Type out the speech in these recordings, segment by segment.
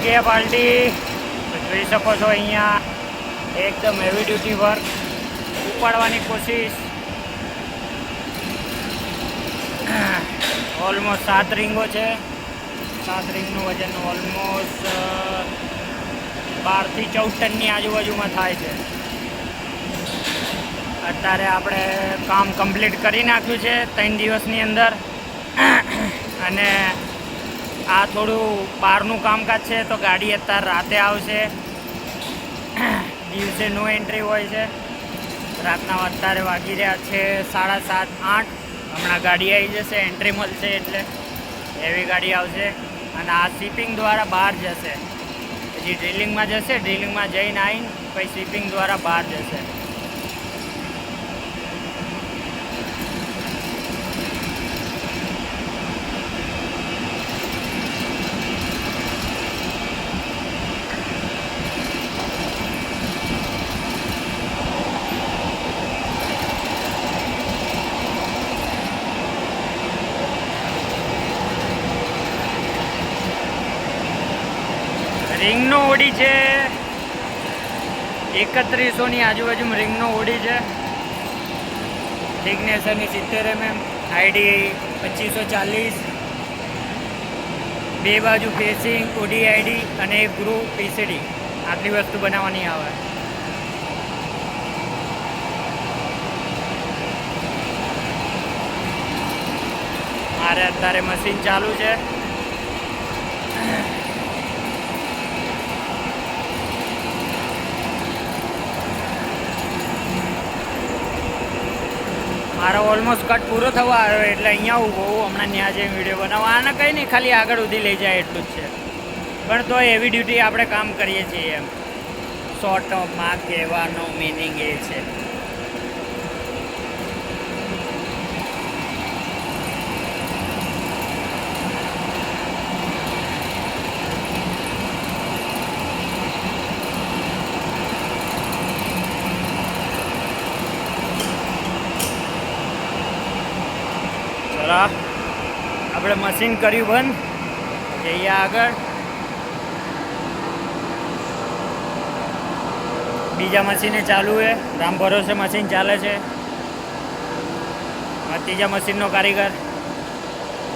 કે પાર્ટી જોઈ શકો છો અહીંયા એકદમ હેવી ડ્યુટી વર્ક ઉપાડવાની કોશિશ. ઓલમોસ્ટ 7 રીંગો છે. 7 રીંગનું વજન ઓલમોસ્ટ 12 થી 14 ટનની આજુબાજુમાં થાય છે. અત્યારે આપણે કામ કમ્પ્લીટ કરી નાખ્યું છે 3 દિવસની અંદર. અને આ થોડું બહારનું કામકાજ છે તો ગાડી અત્યારે રાતે આવશે. દિવસે નો એન્ટ્રી હોય છે. રાતના અત્યારે વાગી રહ્યા છે 7:30 8. હમણાં ગાડી આવી જશે, એન્ટ્રી મળશે એટલે એવી ગાડી આવશે. અને આ શિપિંગ દ્વારા બહાર જશે. પછી ડ્રિલિંગમાં જશે, ડ્રિલિંગમાં જઈને આવીને પછી શિપિંગ દ્વારા બહાર જશે. રિંગનો ઓડી છે 3100ની આજુબાજુમાં રિંગનો ઓડી છે. સિગ્નેચરની 70 mm, આઈડી 2540, બે બાજુ ફેસિંગ, ઓડી આઈડી અને એક ગ્રુપ પીસીડી. આટલી વસ્તુ બનાવવાની આવે. મારે અત્યારે મશીન ચાલુ છે. મારો ઓલમોસ્ટ કટ પૂરો થવા આવ્યો એટલે અહીંયા ઊભો હું. હમણાં ત્યાં જઈને વિડીયો બનાવવા. આને કંઈ નહીં, ખાલી આગળ સુધી લઈ જાય એટલું જ છે. પણ તો એવી ડ્યુટી આપણે કામ કરીએ છીએ એમ. શોર્ટ ઓફમાં કહેવાનો મિનિંગ એ છે. આપણે મશીન કર્યું બંધ. જઈએ આગળ. બીજા મશીને ચાલુ છે. રામ ભરોસે મશીન ચાલે છે. ત્રીજા મશીનનો કારીગર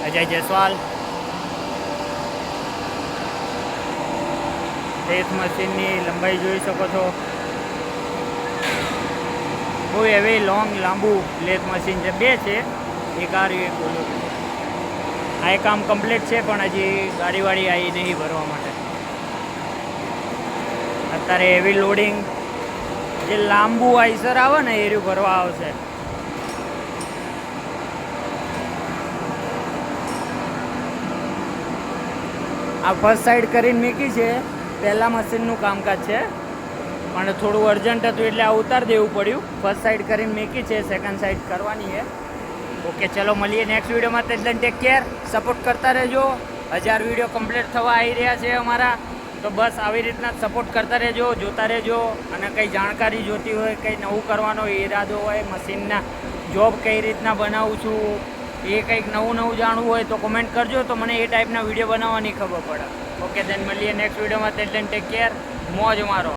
અજય જયસ્વાલ. લેથ મશીનની લંબાઈ જોઈ શકો છો. બહુ એવી લાંબુ લેથ મશીન છે. 2 છે, એક આ રહ્યું, એક બોલું. આ એ કામ કમ્પ્લીટ છે પણ હજી ગાડીવાળી આવી નહીં ભરવા માટે. અત્યારે હેવી લોડિંગ જે લાંબુ આઈસર આવે ને એ રહ્યું ભરવા આવશે. આ ફર્સ્ટ સાઈડ કરીને મૂકી છે. પહેલાં મશીનનું કામકાજ છે પણ થોડું અર્જન્ટ હતું એટલે આ ઉતાર દેવું પડ્યું. ફર્સ્ટ સાઈડ કરીને મૂકી છે, સેકન્ડ સાઈડ કરવાની છે. ઓકે, ચલો મળીએ નેક્સ્ટ વિડીયોમાં. એટલે ટેક કેર, સપોર્ટ કરતા રહેજો. 1000 વિડીયો કમ્પ્લીટ થવા આવી રહ્યા છે અમારા. તો બસ આવી રીતના જ સપોર્ટ કરતા રહેજો, જોતા રહેજો. અને કંઈ જાણકારી જોતી હોય, કંઈ નવું કરવાનો ઈરાદો હોય, મશીનના જોબ કઈ રીતના બનાવું છું, એ કંઈક નવું જાણવું હોય તો કોમેન્ટ કરજો. તો મને એ ટાઈપના વિડીયો બનાવવાની ખબર પડે. ઓકે, દેન મળીએ નેક્સ્ટ વિડીયોમાં. એટલે ટેક કેર, મોજ મારો.